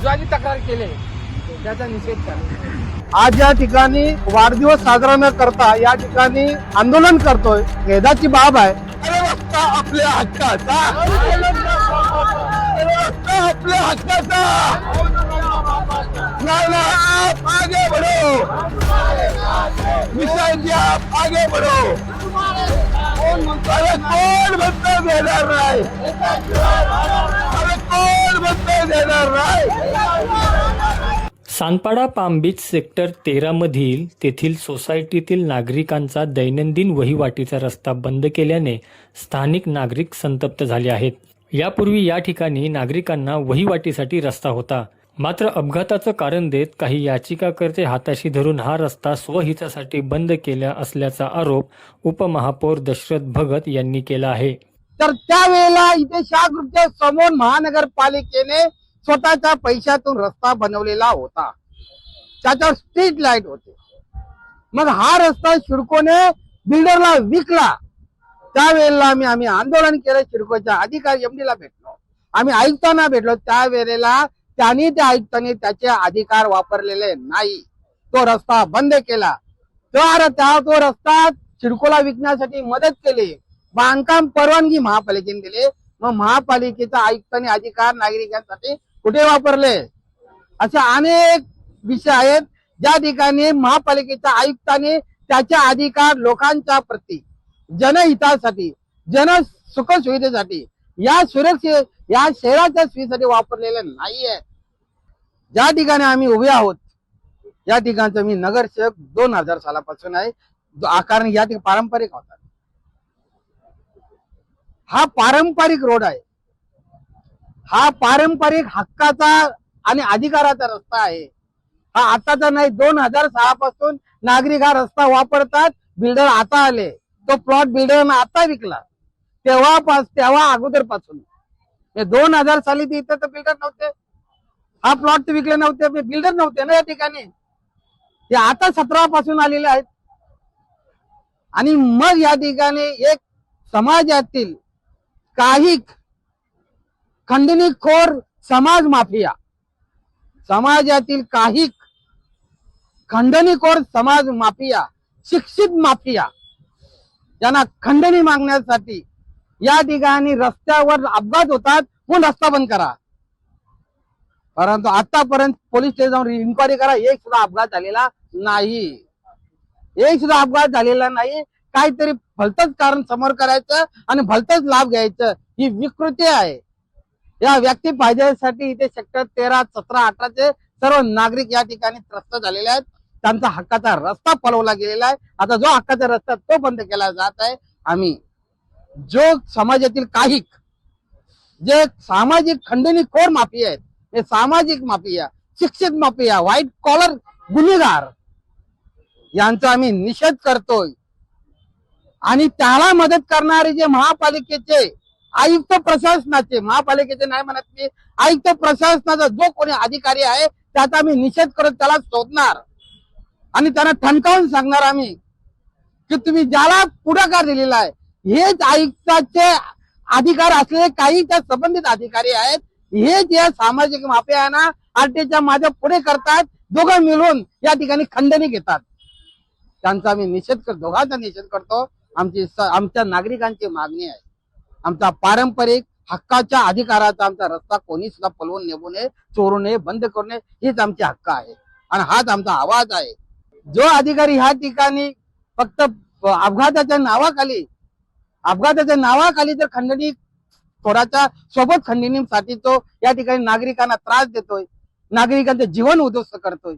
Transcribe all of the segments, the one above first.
ज्यांनी तक्रार केली त्याचा निषेध करा। आज या ठिकाणी वाढदिवस साजरा न करता या ठिकाणी आंदोलन करतोय, खेदाची बाब आहे। आपल्या हक्काचा आपल्या हक्काचा आगे बढ़ो मिसाइल जी आप आगे बढ़ो। अरे कोण बदला देणार नाही, अरे कोण बदला देणार नाही। सानपाडा पाम बीच सेक्टर 13 मधील तेथील सोसायटीतील नागरिकांचा दैनंदिन वहिवाटीचा रस्ता बंद केल्याने स्थानिक नागरिक संतप्त झाले आहेत। यापूर्वी या ठिकाणी नागरिकांना वहिवाटीसाठी रस्ता होता, मात्र अपघाताचं कारण देत काही याचिकाकर्ते हाताशी धरून हा रस्ता स्वहितासाठी बंद केला असल्याचा आरोप उपमहापौर दशरथ भगत यांनी केला आहे। तर त्यावेळेला इथे शाह ग्रुपच्या समोर महानगरपालिकेने स्वतःच्या पैशातून रस्ता बनवलेला होता, त्याच्यावर स्ट्रीट लाईट होते। मग हा रस्ता सिडकोने बिल्डरला विकला। त्यावेळेला आम्ही आंदोलन केलं, सिडकोच्या अधिकारी एमडीला भेटलो, आम्ही आयुक्तांना भेटलो। त्यावेळेला त्यांनी त्या आयुक्तांनी त्याचे अधिकार वापरलेले नाही, तो रस्ता बंद केला। तो रस्ता सिडकोला विकण्यासाठी मदत केली, बांधकाम परवानगी महापालिकेने दिली। मग महापालिकेचा आयुक्तांनी अधिकार नागरिकांसाठी कुठे वापरले? असे अनेक विषय आहेत ज्या ठिकाणी महापालिकेच्या आयुक्तांनी त्याचे अधिकार लोकांच्या प्रती, जनहितासाठी, जन सुख सुविधेसाठी, या शहराच्या सुविधेसाठी वापरलेले नाहीये। ज्या ठिकाणी आम्ही उभे आहोत या ठिकाणचा मी नगरसेवक 2000 सालापासून आहे, कारण या ठिकाणी पारंपरिक होता, हा पारंपरिक रोड आहे, हा पारंपरिक हक्काचा आणि अधिकाराचा रस्ता आहे। हा आताचा नाही, 2006 पासून नागरिक हा रस्ता वापरतात। बिल्डर आता आले, तो प्लॉट बिल्डरने आता विकला, तेव्हा अगोदरपासून 2000 साली इथं तर बिल्डर नव्हते, हा प्लॉट विकले नव्हते, बिल्डर नव्हते ना या ठिकाणी, ते आता 17 पासून आलेले आहेत। आणि मग या ठिकाणी एक समाजातील काही खंडणीखोर समाज माफिया, समाजातील काही खंडणीखोर समाज माफिया, शिक्षित माफिया त्यांना खंडणी मागण्यासाठी या ठिकाणी रस्त्यावर अपघात होतात म्हणून रस्ता बंद करा। परंतु आतापर्यंत पोलीस स्टेशन जाऊन इन्क्वायरी करा, एक सुद्धा अपघात झालेला नाही, एक सुद्धा अपघात झालेला नाही। काहीतरी भलतच कारण समोर करायचं आणि भलतच लाभ घ्यायचं, ही विकृती आहे। या व्यक्ती फायद्यासाठी इथे सेक्टर 13, 17, 18 सर्व नागरिक या ठिकाणी त्रस्त झालेले आहेत। त्यांचा हक्काचा रस्ता पळवला गेलेला आहे। आता जो हक्काचा रस्ता तो बंद केला जात आहे। आम्ही जो समाजातील काही जे सामाजिक खंडणीखोर माफिया आहेत, हे सामाजिक माफिया, शिक्षित माफिया, व्हाईट कॉलर गुन्हेगार यांचा आम्ही निषेध करतोय। आणि त्याला मदत करणारे जे महापालिकेचे आयुक्त प्रशासनाचे, महापालिकेचे नाही म्हणत मी, आयुक्त प्रशासनाचा जो कोणी अधिकारी आहे त्याचा आम्ही निषेध करत त्याला शोधणार आणि त्यांना ठणकावून सांगणार आम्ही की तुम्ही ज्याला पुढाकार दिलेला आहे, हेच आयुक्ताचे अधिकार असलेले काही त्या संबंधित अधिकारी आहेत, हे जे सामाजिक माफिया आहे ना, आरटीच्या माझ्या पुढे करतात, दोघं मिळून या ठिकाणी खंडणी घेतात। त्यांचा आम्ही निषेध करतो, दोघांचा निषेध करतो। आमच्या नागरिकांची मागणी आहे, आमचा पारंपरिक हक्काच्या अधिकाराचा आमचा रस्ता कोणी सुद्धा पळवून नेऊ नये, चोरू नये, बंद करू नये, हेच आमचे हक्क आहे आणि हाच आमचा आवाज आहे। जो अधिकारी ह्या ठिकाणी फक्त अपघाताच्या नावाखाली जर खंडणी खोराच्या सोबत खंडणीसाठी तो या ठिकाणी नागरिकांना त्रास देतोय, नागरिकांचे जीवन उद्ध्वस्त करतोय।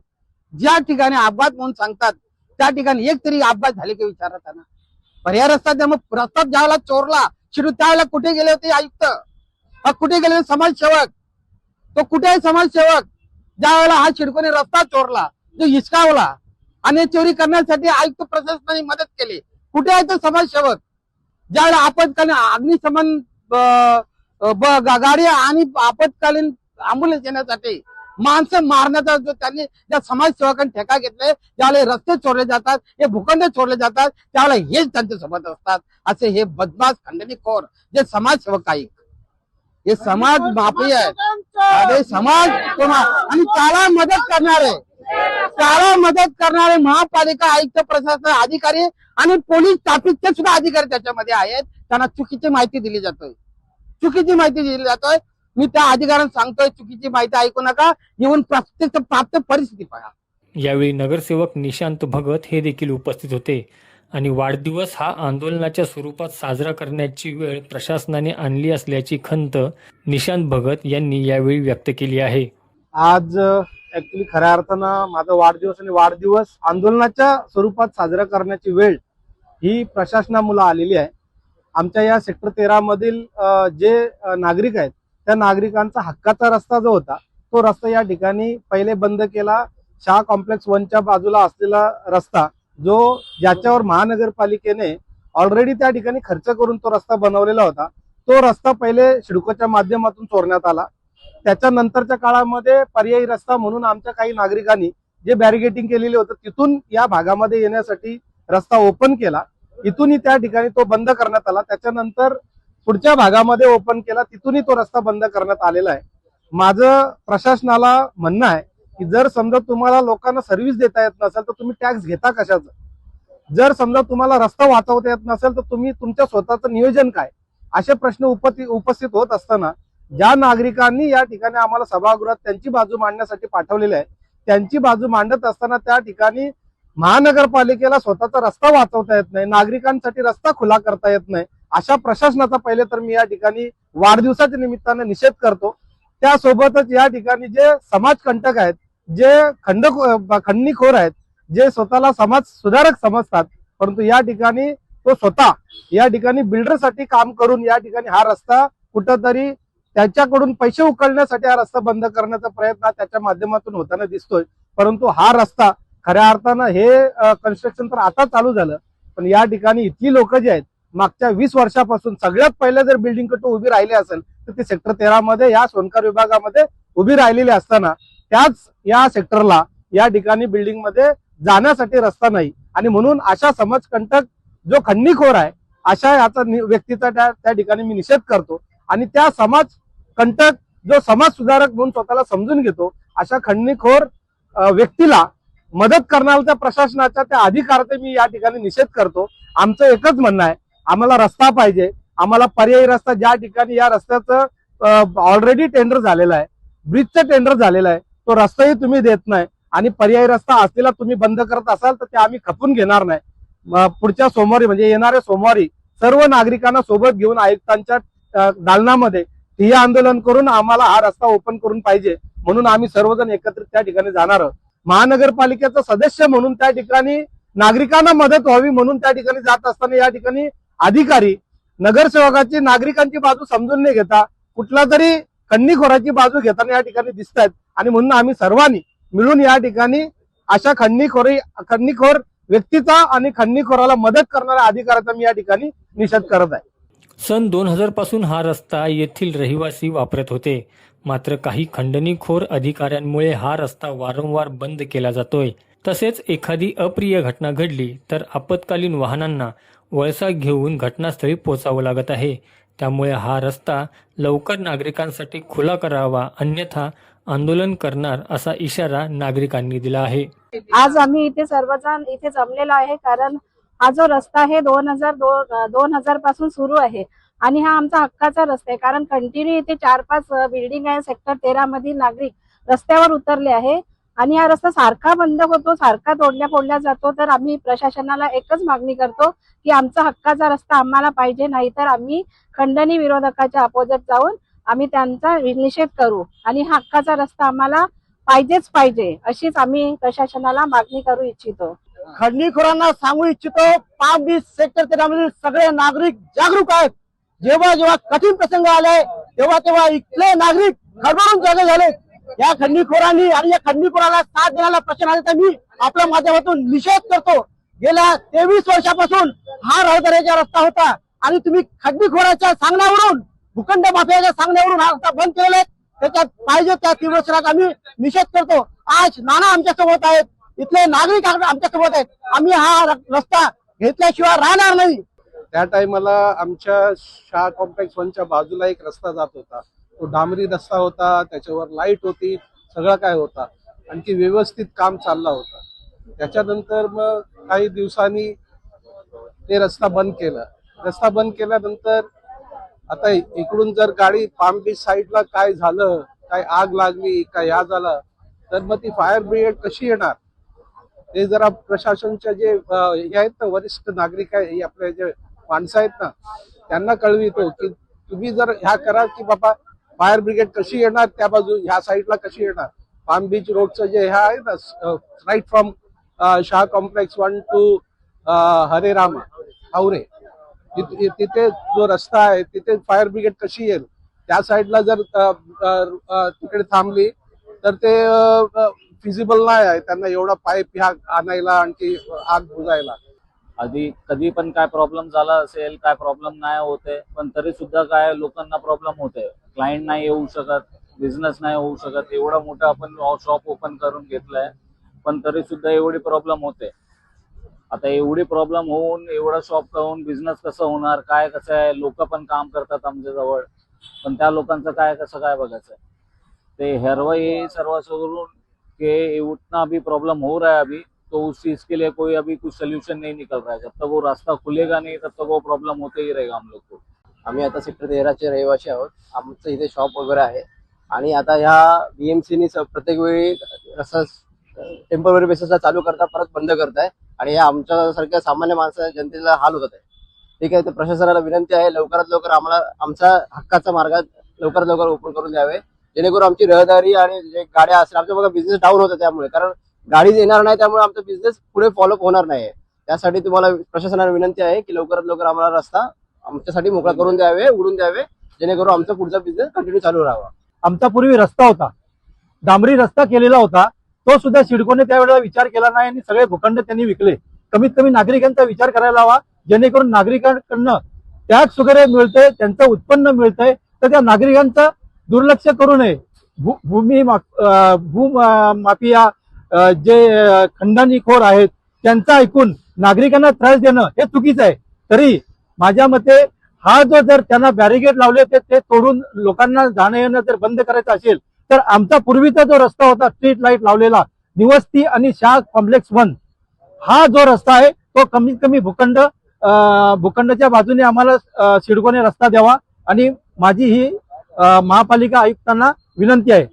ज्या ठिकाणी अपघात म्हणून सांगतात त्या ठिकाणी एक तरी अपघात झाले की विचारत ना, पर्याय रस्ता मग रस्ता ज्यावेळेला चोरला शिरू त्यावेळेला कुठे गेले होते आयुक्त, कुठे गेले समाजसेवक, तो कुठे आहे समाजसेवक? ज्या वेळेला हा सिडकोने रस्ता चोरला, जो हिसकावला आणि चोरी करण्यासाठी आयुक्त प्रशासनाने मदत केली, कुठे आहे तो समाजसेवक? ज्यावेळेला आपत्कालीन अग्निशमन गाडी आणि आपत्कालीन अँब्युलन्स येण्यासाठी माणसं मारण्याचा जो त्यांनी ज्या समाजसेवकांनी ठेका घेतलाय, ज्यावेळेला रस्ते चोरले जातात, हे भूखंड चोरले जातात, त्यावेळेला हेच त्यांच्या सोबत असतात। असे हे बदमाश खंडणीखोर जे समाजसेवक आहेत, हे समाज माफिया आहेत। साधे समाज आणि त्याला मदत करणारे महापालिका आयुक्त, प्रशासन अधिकारी आणि पोलीस ट्रॅफिकचे सुद्धा अधिकारी त्याच्यामध्ये आहेत. त्यांना चुकीची माहिती दिली जातोय. मी त्या अधिकाऱ्यांना सांगतोय, चुकीची माहिती ऐकू नका, येऊन प्रत्यक्ष प्राप्त परिस्थिती पहा. यावेळी नगरसेवक निशांत भगत हे देखील उपस्थित होते आणि वाढदिवस हा आंदोलनाच्या स्वरूपात साजरा करण्याची वेळ प्रशासनाने आणली असल्याची खंत निशांत भगत यांनी यावेळी व्यक्त केली आहे. आज ऍक्च्युली खऱ्या अर्थानं माझा वाढदिवस आणि वाढदिवस आंदोलनाच्या स्वरूपात साजरा करण्याची वेळ ही प्रशासनामुळे आलेली आहे. आमच्या या सेक्टर 13 मधील जे नागरिक आहेत त्या नागरिकांचा हक्काचा रस्ता जो होता तो रस्ता या ठिकाणी पहिले बंद केला. शाह कॉम्प्लेक्स 1च्या बाजूला असलेला रस्ता जो ज्याच्यावर महानगरपालिकेने ऑलरेडी त्या ठिकाणी खर्च करून तो रस्ता बनवलेला होता, तो रस्ता पहिले सिडकोच्या माध्यमातून चोरण्यात आला. त्याच्यानंतरच्या काळामध्ये पर्यायी रस्ता म्हणून आमच्या काही नागरिकांनी जे बॅरिगेटिंग केलेले होतं तिथून या भागामध्ये येण्यासाठी रस्ता ओपन केला. इथूनही त्या ठिकाणी तो बंद करण्यात आला. त्याच्यानंतर पुढच्या भागामध्ये ओपन केला, तिथूनही तो रस्ता बंद करण्यात आलेला आहे. माझं प्रशासनाला म्हणणं आहे की जर समजा तुम्हाला लोकांना सर्व्हिस देता येत नसेल तर तुम्ही टॅक्स घेता कशाचं? जर समजा तुम्हाला रस्ता वाचवता येत नसेल तर तुम्ही तुमच्या स्वतःचं नियोजन काय? असे प्रश्न उपस्थित होत असताना ज्या नागरिकांनी या ठिकाणी आम्हाला सभागृहात त्यांची बाजू मांडण्यासाठी पाठवलेले आहे, त्यांची बाजू मांडत असताना त्या ठिकाणी महानगरपालिकेला स्वतःचा रस्ता वाचवता येत नाही, नागरिकांसाठी रस्ता खुला करता येत नाही, अशा प्रशासनाचा पहिले तर मी या ठिकाणी वाढदिवसाच्या निमित्ताने निषेध करतो. त्यासोबतच या ठिकाणी जे समाजकंटक आहेत, जे खंडणीखोर आहेत, जे स्वतःला समाज सुधारक समजतात, परंतु या ठिकाणी तो स्वतः या ठिकाणी बिल्डरसाठी काम करून या ठिकाणी हा रस्ता कुठंतरी त्याच्याकडून पैसे उकळण्यासाठी हा रस्ता बंद करण्याचा प्रयत्न त्याच्या माध्यमातून होताना दिसतोय. परंतु हा रस्ता खऱ्या अर्थानं हे कन्स्ट्रक्शन तर आता चालू झालं, पण या ठिकाणी इथली लोक जे आहेत मागच्या 20 वर्षापासून सगळ्यात पहिले जर बिल्डिंग कट उभी राहिली असेल तर ती सेक्टर 13 मध्ये या सोनकर विभागामध्ये उभी राहिलेली असताना त्याच या सेक्टरला या ठिकाणी बिल्डिंग मध्ये जाण्यासाठी रस्ता नाही. आणि म्हणून अशा समाजकंटक जो खंडणीखोर आहे अशा याचा व्यक्तीचा त्या ठिकाणी मी निषेध करतो. आणि त्या समाजकंटक जो समाज सुधारक म्हणून स्वतःला समजून घेतो अशा खंडणीखोर व्यक्तीला मदत करणाऱ्या त्या प्रशासनाच्या त्या अधिकाराचा मी या ठिकाणी निषेध करतो. आमचं एकच म्हणणं आहे, आम्हाला रस्ता पाहिजे, आम्हाला पर्यायी रस्ता. ज्या ठिकाणी या रस्त्याचं ऑलरेडी टेंडर झालेलं आहे, ब्रिजचं टेंडर झालेलं आहे, तो रस्ताही तुम्ही देत नाही आणि पर्यायी रस्ता असलेला तुम्ही बंद करत असाल तर ते आम्ही खपून घेणार नाही. पुढच्या सोमवारी म्हणजे येणाऱ्या सोमवारी सर्व नागरिकांना सोबत घेऊन आयुक्तांच्या दालनामध्ये ठिय्या आंदोलन करून आम्हाला हा रस्ता ओपन करून पाहिजे म्हणून आम्ही सर्वजण एकत्रित त्या ठिकाणी जाणार आहोत. महानगरपालिकेचा सदस्य म्हणून त्या ठिकाणी नागरिकांना मदत व्हावी म्हणून त्या ठिकाणी जात असताना या ठिकाणी अधिकारी नगरसेवकाची नागरिकांची बाजू समजून न घेता कुठला तरी खंडणीखोराची बाजू घेताना या ठिकाणी दिसत आहेत. आणि म्हणून आम्ही सर्वांनी मिळून या ठिकाणी अशा खंडणीखोर व्यक्तीचा आणि खंडणीखोराला मदत करणाऱ्या अधिकाऱ्याचा मी या ठिकाणी निषेध करत आहे. सन 2000 पासून हा रस्ता येथील रहिवासी वापरत होते, मात्र काही खंडणीखोर अधिकाऱ्यांमुळे हा रस्ता वारंवार बंद केला जातोय. तसेच एखादी अप्रिय घटना घडली तर आपत्कालीन वाहनांना वळसा घेऊन घटनास्थळी पोहोचावं लागत आहे. त्यामुळे हा रस्ता लवकर नागरिकांसाठी खुला करावा, अन्यथा आंदोलन करणार असा इशारा नागरिकांनी दिला आहे. आज आम्ही इथे सर्वजण इथे जमलेलो आहे कारण हा जो रस्ता आहे 2000 पासून सुरू आहे आणि हा आमचा हक्काचा रस्ता आहे. कारण कंटिन्यू इथे 4-5 बिल्डिंग आहे सेक्टर 13 मधील नागरिक रस्त्यावर उतरले आहे आणि हा रस्ता सारखा बंद होतो, सारखा फोडल्या जातो. तर आम्ही प्रशासनाला एकच मागणी करतो की आमचा हक्काचा रस्ता आम्हाला पाहिजे, नाहीतर आम्ही खंडणी विरोधकाच्या अपोजिट जाऊन आम्ही त्यांचा निषेध करू आणि हक्काचा रस्ता आम्हाला पाहिजेच पाहिजे अशीच आम्ही प्रशासनाला मागणी करू इच्छितो. खंडणीखोरांना सांगू इच्छितो, पाम बीच सेक्टर 13 मधील सगळे नागरिक जागरूक आहेत. जेव्हा जेव्हा कठीण प्रसंग आले तेव्हा इथले नागरिक खडबडून जागे झाले. या खंडणीखोरांनी आणि या खंडणीखोराला साथ देण्याला प्रशासनाचा मी आपल्या माध्यमातून निषेध करतो. गेल्या 23 वर्षापासून हा रहदारीचा रस्ता होता आणि तुम्ही खंडणीखोराच्या सांगण्यावरून, भूखंड माफियाच्या सांगण्यावरून हा रस्ता बंद केलेला आहे. त्याच्यात पाहिजे त्या तीव्र स्वरात आम्ही निषेध करतो. आज नाना आमच्या सोबत आहेत, इथले नागरिक आमच्या सोबत आहेत. आम्ही हा रस्ता घेतल्याशिवाय राहणार नाही. त्या टाइमला आमच्या शाह कॉम्प्लेक्स 1च्या बाजूला एक रस्ता जात होता, तो डांबरी रस्ता होता, त्याच्यावर लाईट होती, सगळं काय होता, आणखी व्यवस्थित काम चालला होता. त्याच्यानंतर मग काही दिवसांनी ते रस्ता बंद केला. रस्ता बंद केल्यानंतर आता इकडून जर गाडी पाम बीच साईडला काय झालं, काय आग लागली, काय या झाला, तर मग ती फायर ब्रिगेड कशी येणार? ते जरा प्रशासनच्या जे हे आहेत ना, वरिष्ठ नागरिक आहे, आपले जे माणसं आहेत ना, त्यांना कळवितो की तुम्ही जर ह्या करा की बाबा फायर ब्रिगेड कशी येणार, त्या बाजू ह्या साईडला कशी येणार. पाम बीच रोडचं जे ह्या आहे ना, right from Shah complex 1 two Hare Rama Haware, तिथे जो रस्ता आहे तिथे फायर ब्रिगेड कशी येईल? त्या साईडला जर तिकडे थांबली तर ते फिजिबल नाही आहे, त्यांना एवढा पाईप ह्या आणायला आणखी आग बुझायला. आधी कधी पण काय प्रॉब्लेम झाला असेल, काय प्रॉब्लेम नाही होते, पण तरी सुद्धा काय लोकांना प्रॉब्लेम होते. क्लायंट नाही येऊ शकत, बिझनेस नाही होऊ शकत. एवढा मोठा आपण शॉप ओपन करून घेतलाय, पण तरी सुद्धा एवढी प्रॉब्लेम होते. आता एवढी प्रॉब्लेम होऊन एवढा शॉप करून बिझनेस कसं होणार, काय कसं आहे? लोक पण काम करतात आमच्या जवळ, पण त्या लोकांचं काय कसं काय बघायचं? ते हरवाई सर्व सोडून के उतना अभी प्रॉब्लम हो रहा है अभी, तो उस चीज के लिए कोई अभी कुछ सोल्यूशन नहीं निकल रहा है. जब तक वो रास्ता खुलेगा नहीं तब तक वो प्रॉब्लम होते ही रहेगा हम लोग को. आम्ही आता सेक्टर 13चे रहिवासी आहोत. आमचं इथे शॉप वगैरे आहे आणि आता ह्या बीएमसीनी प्रत्येक वेळी रस्ता टेम्पररी बेसिसला चालू करता, परत बंद करताय आणि हे आमच्यासारख्या सामान्य माणसा जनतेला हाल होत आहे. ठीक आहे, तर प्रशासनाला विनंती आहे लवकरात लवकर आम्हाला आमचा हक्काचा मार्ग लवकरात लवकर ओपन करून द्यावे, जेणेकरून आमची रहदारी आणि जे गाड्या असतील, आमच्या बघा बिझनेस डाऊन होतं त्यामुळे, कारण गाडी येणार नाही, त्यामुळे आमचा बिझनेस पुढे फॉलोअप होणार नाही. त्यासाठी तुम्हाला प्रशासनाला विनंती आहे की लवकरात लवकर आम्हाला रस्ता आमच्यासाठी मोकळा करून द्यावे, उघडून द्यावे, जेणेकरून आमचा पुढचा बिझनेस कंटिन्यू चालू राहावा. आमचा पूर्वी रस्ता होता, डांबरी रस्ता केलेला होता, तो सुद्धा सिडकोने त्यावेळेला विचार केला नाही आणि सगळे भूखंड त्यांनी विकले. कमीत कमी नागरिकांचा विचार करायला हवा, जेणेकरून नागरिकांकडनं टॅक्स वगैरे मिळतंय, त्यांचं उत्पन्न मिळतंय, तर त्या नागरिकांचं दुर्लक्ष करू नये. भूमाफिया जे खंडणीखोर आहेत त्यांचं ऐकून नागरिकांना त्रास देणं हे चुकीचं आहे. तरी माझ्या मते हा जो जर त्यांना बॅरिगेड लावले ते तोडून लोकांना जाणं येणं जर बंद करायचं असेल, तर आमचा पूर्वीचा जो रस्ता होता स्ट्रीट लाईट लावलेला निवस्ती आणि शाह कॉम्प्लेक्स 1, हा जो रस्ता आहे तो कमीत कमी भूखंडाच्या बाजूने आम्हाला सिडकोने रस्ता द्यावा आणि माझी ही महापालिका आयुक्तांना विनंती आहे.